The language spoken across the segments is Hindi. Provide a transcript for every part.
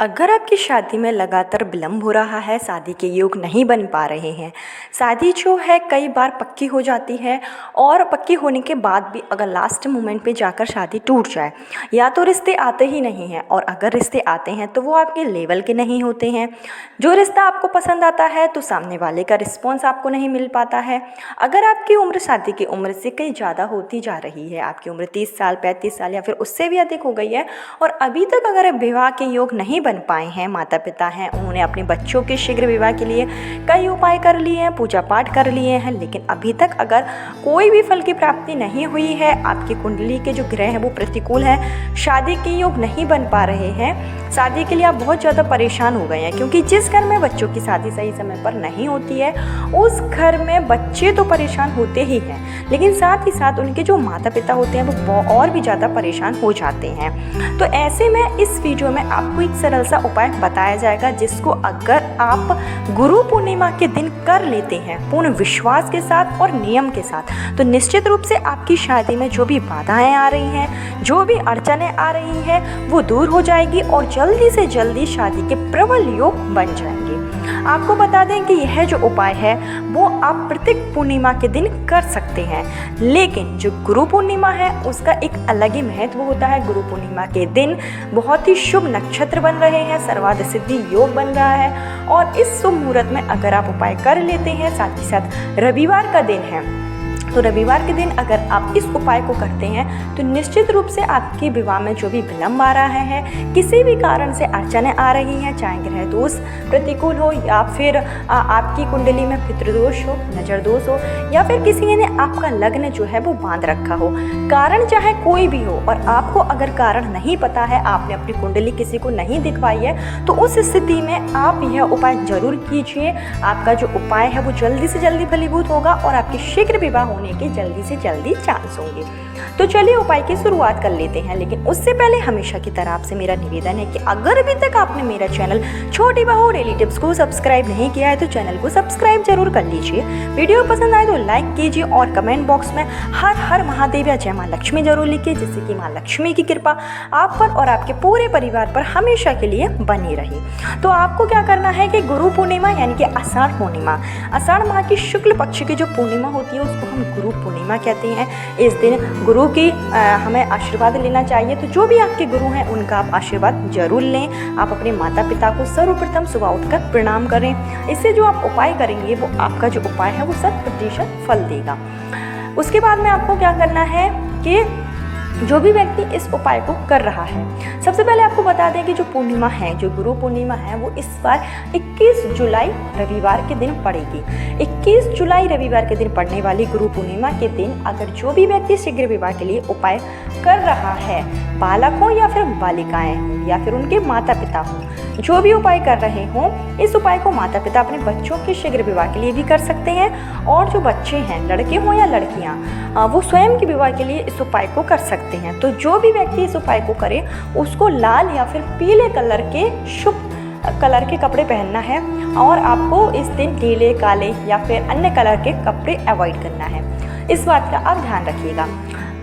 अगर आपकी शादी में लगातार विलम्ब हो रहा है, शादी के योग नहीं बन पा रहे हैं, शादी जो है कई बार पक्की हो जाती है और पक्की होने के बाद भी अगर लास्ट मोमेंट पे जाकर शादी टूट जाए, या तो रिश्ते आते ही नहीं हैं, और अगर रिश्ते आते हैं तो वो आपके लेवल के नहीं होते हैं। जो रिश्ता आपको पसंद आता है तो सामने वाले का रिस्पॉन्स आपको नहीं मिल पाता है। अगर आपकी उम्र शादी की उम्र से कई ज़्यादा होती जा रही है, आपकी उम्र 30 साल 35 साल या फिर उससे भी अधिक हो गई है, और अभी तक अगर विवाह के योग नहीं बन पाए हैं, माता पिता हैं उन्होंने अपने बच्चों के शीघ्र विवाह के लिए कई उपाय कर लिए हैं, पूजा पाठ कर लिए हैं, लेकिन अभी तक अगर कोई भी फल की प्राप्ति नहीं हुई है, आपकी कुंडली के जो ग्रह हैं वो प्रतिकूल हैं, शादी के योग नहीं बन पा रहे हैं, शादी के लिए आप बहुत ज़्यादा परेशान हो गए हैं, क्योंकि जिस घर में बच्चों की शादी सही समय पर नहीं होती है उस घर में बच्चे तो परेशान होते ही हैं, लेकिन साथ ही साथ उनके जो माता पिता होते हैं वो और भी ज़्यादा परेशान हो जाते हैं। तो ऐसे में इस वीडियो में आपको एक सरल सा उपाय बताया जाएगा, जिसको अगर आप गुरु पूर्णिमा के दिन कर लेते हैं पूर्ण विश्वास के साथ और नियम के साथ, तो निश्चित रूप से आपकी शादी में जो भी बाधाएं आ रही हैं, जो भी अड़चनें आ रही हैं, वो दूर हो जाएगी और जल्दी से जल्दी शादी के प्रबल योग बन जाएंगे। आपको बता दें कि यह जो उपाय है वो आप प्रत्येक पूर्णिमा के दिन कर सकते हैं, लेकिन जो गुरु पूर्णिमा है उसका एक अलग ही महत्व होता है। गुरु पूर्णिमा के दिन बहुत ही शुभ नक्षत्र बन रहे हैं, सर्वार्थ सिद्धि योग बन रहा है, और इस शुभ मुहूर्त में अगर आप उपाय कर लेते हैं, साथ ही साथ रविवार का दिन है, तो रविवार के दिन अगर आप इस उपाय को करते हैं तो निश्चित रूप से आपके विवाह में जो भी विलम्ब आ रहा है, किसी भी कारण से अड़चनें आ रही हैं, चाहे ग्रह दोष प्रतिकूल हो या फिर आपकी कुंडली में पितृदोष हो, नजर दोष हो, या फिर किसी ने आपका लग्न जो है वो बांध रखा हो, कारण चाहे कोई भी हो, और आपको अगर कारण नहीं पता है, आपने अपनी कुंडली किसी को नहीं दिखवाई है, तो उस स्थिति में आप यह उपाय जरूर कीजिए। आपका जो उपाय है वो जल्दी से जल्दी फलीभूत होगा और आपकी शीघ्र विवाह के जल्दी से जल्दी चांस होंगे। तो चलिए उपाय की शुरुआत कर लेते हैं, लेकिन उससे पहले हमेशा की तरह आपसे मेरा निवेदन है कि अगर अभी तक आपने मेरा चैनल छोटी बहू डेली टिप्स को सब्सक्राइब नहीं किया है तो चैनल को सब्सक्राइब जरूर कर लीजिए। वीडियो पसंद आए तो लाइक कीजिए और कमेंट बॉक्स में हर हर महादेव या जय मां लक्ष्मी जरूर लिखिए, जिससे कि मां लक्ष्मी की कृपा आप पर और आपके पूरे परिवार पर हमेशा के लिए बनी रही। तो आपको क्या करना है कि गुरु पूर्णिमा यानी कि आषाढ़ पूर्णिमा, आषाढ़ माह की शुक्ल पक्ष की जो पूर्णिमा होती है उसको हम गुरु पूर्णिमा कहते हैं। इस दिन गुरु की हमें आशीर्वाद लेना चाहिए, तो जो भी आपके गुरु हैं उनका आप आशीर्वाद जरूर लें। आप अपने माता पिता को सर्वप्रथम सुबह उठकर प्रणाम करें। इससे जो आप उपाय करेंगे वो आपका जो उपाय है वो 100% फल देगा। उसके बाद में आपको क्या करना है कि जो भी व्यक्ति इस उपाय को कर रहा है, सबसे पहले आपको बता दें कि जो पूर्णिमा है, जो गुरु पूर्णिमा है, वो इस बार 21 जुलाई रविवार के दिन पड़ेगी। 21 जुलाई रविवार के दिन पड़ने वाली गुरु पूर्णिमा के दिन अगर जो भी व्यक्ति शीघ्र विवाह के लिए उपाय कर रहा है, बालक हो या फिर बालिकाएं हो या फिर उनके माता पिता हो, जो भी उपाय कर रहे हों, इस उपाय को माता पिता अपने बच्चों के शीघ्र विवाह के लिए भी कर सकते हैं, और जो बच्चे हैं, लड़के हों या लड़कियां, वो स्वयं के विवाह के लिए इस उपाय को कर सकते हैं। तो जो भी व्यक्ति इस उपाय को करे उसको लाल या फिर पीले कलर के शुभ कलर के कपड़े पहनना है, और आपको इस दिन नीले, काले या फिर अन्य कलर के कपड़े अवॉइड करना है। इस बात का आप ध्यान रखिएगा।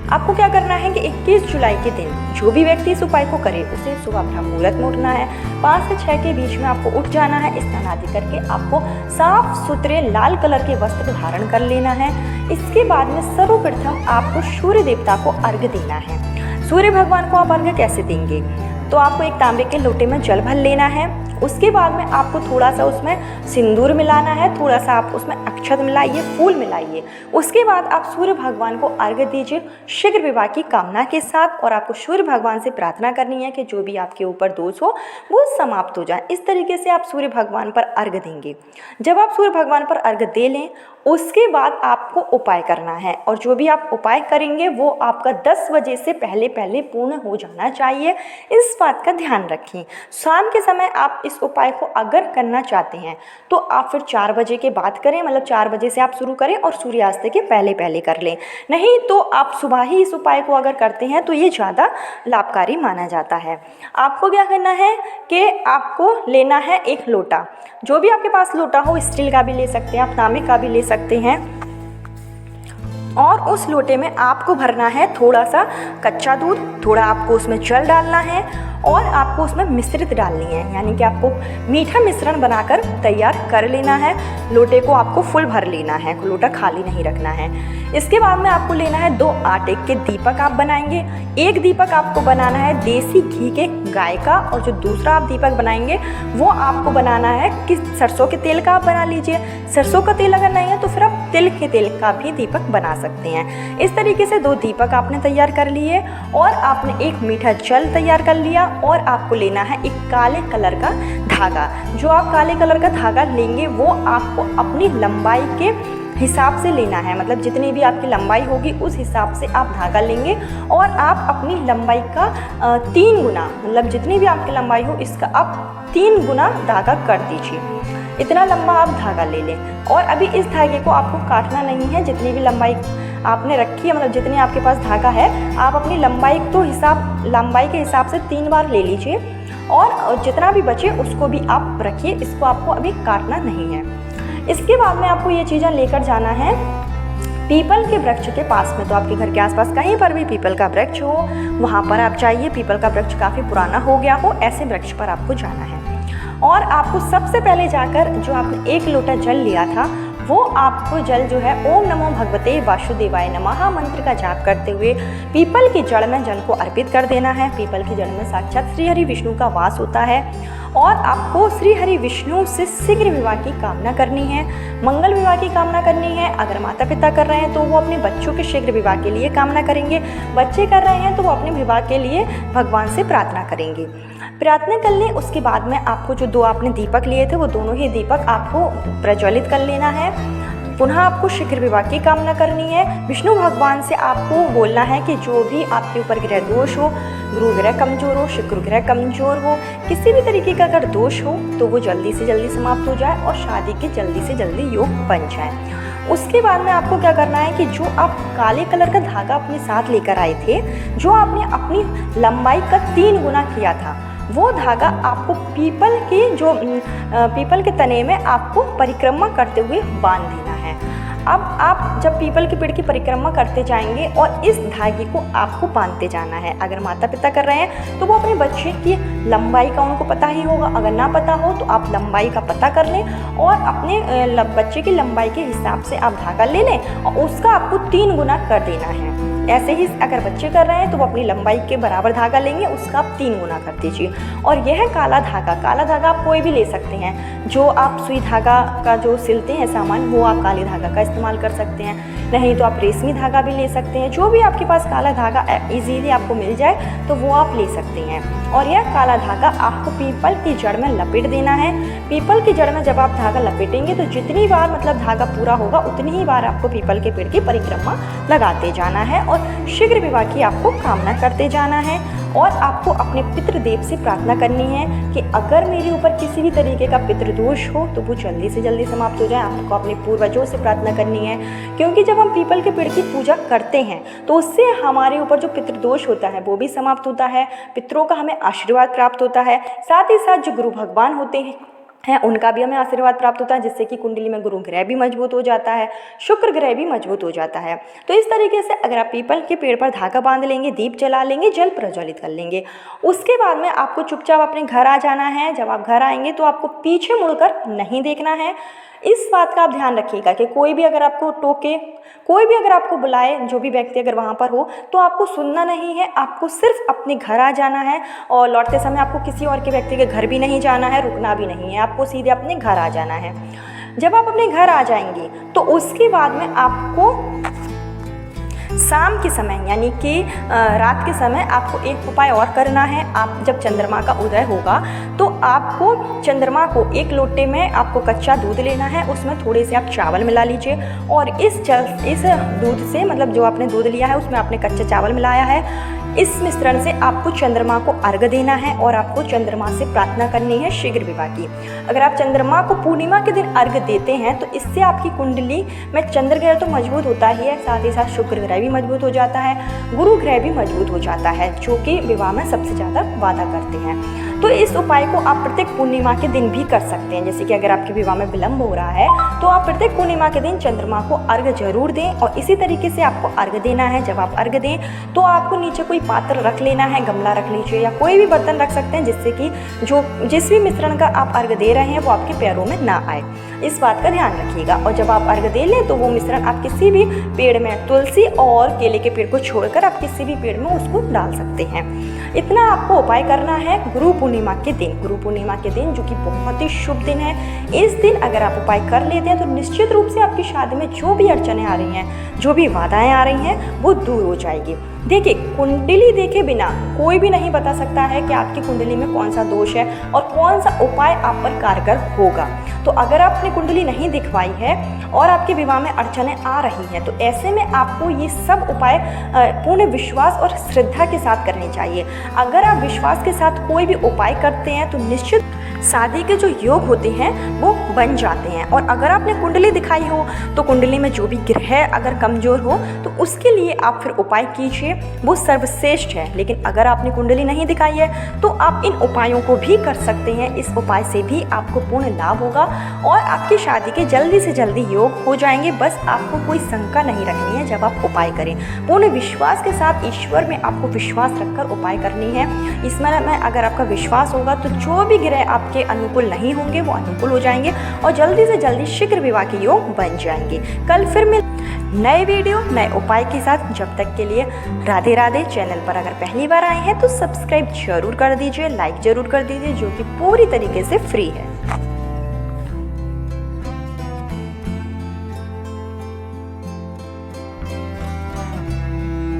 आपको क्या करना है कि 21 जुलाई के दिन जो भी व्यक्ति इस उपाय को करे उसे सुबह ब्रह्म मुहूर्त में उठना है, 5 से 6 के बीच में आपको उठ जाना है, स्नान आदि करके आपको साफ सुथरे लाल कलर के वस्त्र धारण कर लेना है। इसके बाद में सर्वप्रथम आपको सूर्य देवता को अर्घ्य देना है। सूर्य भगवान को आप अर्घ्य कैसे देंगे, तो आपको एक तांबे के लोटे में जल भर लेना है। उसके बाद में आपको थोड़ा सा उसमें सिंदूर मिलाना है, थोड़ा सा आप उसमें अक्षत मिलाइए, फूल मिलाइए। उसके बाद आप सूर्य भगवान को अर्घ्य दीजिए शीघ्र विवाह की कामना के साथ, और आपको सूर्य भगवान से प्रार्थना करनी है कि जो भी आपके ऊपर दोष हो वो समाप्त हो जाए। इस तरीके से आप सूर्य भगवान पर अर्घ्य देंगे। जब आप सूर्य भगवान पर अर्घ्य दे लें उसके बाद आपको उपाय करना है, और जो भी आप उपाय करेंगे वो आपका 10 बजे से पहले पहले पूर्ण हो जाना चाहिए। इस बात का ध्यान रखें। शाम के समय आप इस उपाय को अगर करना चाहते हैं तो आप फिर 4 बजे के बाद करें, मतलब 4 बजे से आप शुरू करें और सूर्यास्त के पहले पहले कर लें। नहीं तो आप सुबह ही इस उपाय को अगर करते हैं तो ये ज़्यादा लाभकारी माना जाता है। आपको क्या करना है कि आपको लेना है एक लोटा, जो भी आपके पास लोटा हो, स्टील का भी ले सकते हैं आप, तांबे का भी ले सकते हैं। और उस लोटे में आपको भरना है थोड़ा सा कच्चा दूध, थोड़ा आपको उसमें जल डालना है और आपको उसमें मिश्रित डालनी है, यानी कि आपको मीठा मिश्रण बनाकर तैयार कर लेना है। लोटे को आपको फुल भर लेना है, लोटा खाली नहीं रखना है। इसके बाद में आपको लेना है 2 आटे के दीपक आप बनाएंगे। एक दीपक आपको बनाना है देसी घी के गाय का, और जो दूसरा आप दीपक बनाएंगे वो आपको बनाना है कि सरसों के तेल का आप बना लीजिए। सरसों का तेल अगर नहीं है तो फिर आप तिल के तेल का भी दीपक बना सकते हैं। इस तरीके से 2 दीपक आपने तैयार कर लिए और आपने एक मीठा जल तैयार कर लिया और आपको लेना है एक काले कलर का धागा। जो आप काले कलर का धागा लेंगे वो आपको अपनी लंबाई के हिसाब से लेना है, मतलब जितनी भी आपकी लंबाई होगी उस हिसाब से आप धागा लेंगे और आप अपनी लंबाई का 3 गुना, मतलब जितनी भी आपकी लंबाई हो इसका आप 3 गुना धागा कर दीजिए। इतना लंबा आप धागा ले लें और अभी इस धागे को आपको काटना नहीं है। जितनी भी लंबाई आपने रखी है, मतलब जितनी आपके पास धागा है, आप अपनी लंबाई के हिसाब से 3 बार ले लीजिए और जितना भी बचे उसको भी आप रखिए। इसको आपको अभी काटना नहीं है। इसके बाद में आपको ये चीज़ें लेकर जाना है पीपल के वृक्ष के पास में। तो आपके घर के आसपास कहीं पर भी पीपल का वृक्ष हो वहाँ पर आप जाइए। पीपल का वृक्ष काफ़ी पुराना हो गया हो, ऐसे वृक्ष पर आपको जाना है और आपको सबसे पहले जाकर जो आपने 1 लोटा जल लिया था वो आपको जल जो है ओम नमो भगवते वासुदेवाय नमः मंत्र का जाप करते हुए पीपल की जड़ में जल को अर्पित कर देना है। पीपल की जड़ में साक्षात श्री हरि विष्णु का वास होता है और आपको श्री हरि विष्णु से शीघ्र विवाह की कामना करनी है, मंगल विवाह की कामना करनी है। अगर माता पिता कर रहे हैं तो वो अपने बच्चों के शीघ्र विवाह के लिए कामना करेंगे, बच्चे कर रहे हैं तो वो अपने विवाह के लिए भगवान से प्रार्थना करेंगे। प्रार्थना कर लें। उसके बाद में आपको जो 2 आपने दीपक लिए थे वो दोनों ही दीपक आपको प्रज्वलित कर लेना है। पुनः आपको शीघ्र विवाह की कामना करनी है। विष्णु भगवान से आपको बोलना है कि जो भी आपके ऊपर ग्रह दोष हो, गुरु ग्रह कमज़ोर हो, शुक्र ग्रह कमज़ोर हो, किसी भी तरीके का अगर दोष हो तो वो जल्दी से जल्दी समाप्त हो जाए और शादी के जल्दी से जल्दी योग बन जाए। उसके बाद में आपको क्या करना है कि जो आप काले कलर का धागा अपने साथ लेकर आए थे, जो आपने अपनी लंबाई का 3 गुना किया था, वो धागा आपको पीपल के तने में आपको परिक्रमा करते हुए बांध देना है। अब आप जब पीपल के पेड़ की परिक्रमा करते जाएंगे और इस धागे को आपको बांधते जाना है। अगर माता पिता कर रहे हैं तो वो अपने बच्चे की लंबाई का उनको पता ही होगा, अगर ना पता हो तो आप लंबाई का पता कर लें और अपने बच्चे की लंबाई के हिसाब से आप धागा ले लें और उसका आपको 3 गुना कर देना है। ऐसे ही अगर बच्चे कर रहे हैं तो वो अपनी लंबाई के बराबर धागा लेंगे, उसका आप 3 गुना कर दीजिए। और यह काला धागा आप कोई भी ले सकते हैं। जो आप सुई धागा का जो सिलते हैं सामान वो आप काले धागा का इस्तेमाल कर सकते हैं, नहीं तो आप रेशमी धागा भी ले सकते हैं। जो भी आपके पास काला धागा इजीली आपको मिल जाए तो वो आप ले सकते हैं। और यह काला धागा आपको पीपल की जड़ में लपेट देना है। पीपल की जड़ में जब आप धागा लपेटेंगे तो जितनी बार मतलब धागा पूरा होगा उतनी ही बार आपको पीपल के पेड़ की परिक्रमा लगाते जाना है और शीघ्र विवाह की आपको कामना करते जाना है। और आपको अपने पितृदेव से प्रार्थना करनी है कि अगर मेरे ऊपर किसी भी तरीके का पितृदोष हो तो वो जल्दी से जल्दी समाप्त हो जाए। आपको अपने पूर्वजों से प्रार्थना करनी है, क्योंकि जब हम पीपल के पेड़ की पूजा करते हैं तो उससे हमारे ऊपर जो पितृदोष होता है वो भी समाप्त होता है, पितरों का हमें आशीर्वाद प्राप्त होता है। साथ ही साथ जो गुरु भगवान होते हैं उनका भी हमें आशीर्वाद प्राप्त होता है, जिससे कि कुंडली में गुरु ग्रह भी मजबूत हो जाता है, शुक्र ग्रह भी मजबूत हो जाता है। तो इस तरीके से अगर आप पीपल के पेड़ पर धागा बांध लेंगे, दीप जला लेंगे, जल प्रज्वलित कर लेंगे, उसके बाद में आपको चुपचाप अपने घर आ जाना है। जब आप घर आएंगे तो आपको पीछे मुड़कर नहीं देखना है। इस बात का आप ध्यान रखिएगा कि कोई भी अगर आपको टोके, कोई भी अगर आपको बुलाए, जो भी व्यक्ति अगर वहाँ पर हो, तो आपको सुनना नहीं है, आपको सिर्फ अपने घर आ जाना है। और लौटते समय आपको किसी और के व्यक्ति के घर भी नहीं जाना है, रुकना भी नहीं है, आपको सीधे अपने घर आ जाना है। जब आप अपने घर आ जाएंगे तो उसके बाद में आपको शाम के समय यानी कि रात के समय आपको एक उपाय और करना है। आप जब चंद्रमा का उदय होगा तो आपको चंद्रमा को एक लोटे में आपको कच्चा दूध लेना है, उसमें थोड़े से आप चावल मिला लीजिए और इस दूध से, मतलब जो आपने दूध लिया है उसमें आपने कच्चा चावल मिलाया है, इस मिश्रण से आपको चंद्रमा को अर्घ देना है और आपको चंद्रमा से प्रार्थना करनी है शीघ्र विवाह की। अगर आप चंद्रमा को पूर्णिमा के दिन अर्घ देते हैं तो इससे आपकी कुंडली में चंद्र ग्रह तो मजबूत होता ही है, साथ ही साथ शुक्र ग्रह भी मजबूत हो जाता है, गुरु ग्रह भी मजबूत हो जाता है, जो कि विवाह में सबसे ज़्यादा वादा करते हैं। तो इस उपाय को आप प्रत्येक पूर्णिमा के दिन भी कर सकते हैं। जैसे कि अगर आपके विवाह में विलंब हो रहा है तो आप प्रत्येक पूर्णिमा के दिन चंद्रमा को अर्घ्य जरूर दें। और इसी तरीके से आपको अर्घ्य देना है। जब आप अर्घ्य दें तो आपको नीचे कोई पात्र रख लेना है, गमला रख लीजिए या कोई भी बर्तन रख सकते हैं, जिससे कि जिस भी मिश्रण का आप अर्घ्य दे रहे हैं वो आपके पैरों में ना आए। इस बात का ध्यान रखिएगा। और जब आप अर्घ्य दे लें तो वो मिश्रण आप किसी भी पेड़ में, तुलसी और केले के पेड़ को छोड़कर आप किसी भी पेड़ में उसको डाल सकते हैं। इतना आपको उपाय करना है गुरु पूर्णिमा के दिन। गुरु पूर्णिमा के दिन जो कि बहुत ही शुभ दिन है, इस दिन अगर आप उपाय कर लेते हैं तो निश्चित रूप से आपकी शादी में जो भी अड़चनें आ रही हैं, जो भी बाधाएं आ रही हैं, वो दूर हो जाएगी। देखिए, कुंडली देखे बिना कोई भी नहीं बता सकता है कि आपकी कुंडली में कौन सा दोष है और कौन सा उपाय आप पर कारगर होगा। तो अगर आपने कुंडली नहीं दिखवाई है और आपके विवाह में अड़चनें आ रही हैं तो ऐसे में आपको ये सब उपाय पूर्ण विश्वास और श्रद्धा के साथ करने चाहिए। अगर आप विश्वास के साथ कोई भी उपाय करते हैं तो निश्चित शादी के जो योग होते हैं वो बन जाते हैं। और अगर आपने कुंडली दिखाई हो तो कुंडली में जो भी ग्रह अगर कमज़ोर हो तो उसके लिए आप फिर उपाय कीजिए, वो सर्वश्रेष्ठ है। लेकिन अगर आपने कुंडली नहीं दिखाई है तो आप इन उपायों को भी कर सकते हैं। इस उपाय से भी आपको पूर्ण लाभ होगा और आपकी शादी के जल्दी से जल्दी योग हो जाएंगे। बस आपको कोई शंका नहीं रखनी है जब आप उपाय करें। पूर्ण विश्वास के साथ ईश्वर में आपको विश्वास रखकर उपाय करनी है। इसमें अगर आपका विश्वास होगा तो जो भी ग्रह आपके अनुकूल नहीं होंगे वो अनुकूल हो जाएंगे और जल्दी से जल्दी शीघ्र विवाह के योग बन जाएंगे। कल फिर मिल नए वीडियो नए उपाय के साथ। जब तक के लिए राधे राधे। चैनल पर अगर पहली बार आए हैं तो सब्सक्राइब जरूर कर दीजिए, लाइक जरूर कर दीजिए, जो कि पूरी तरीके से फ्री है।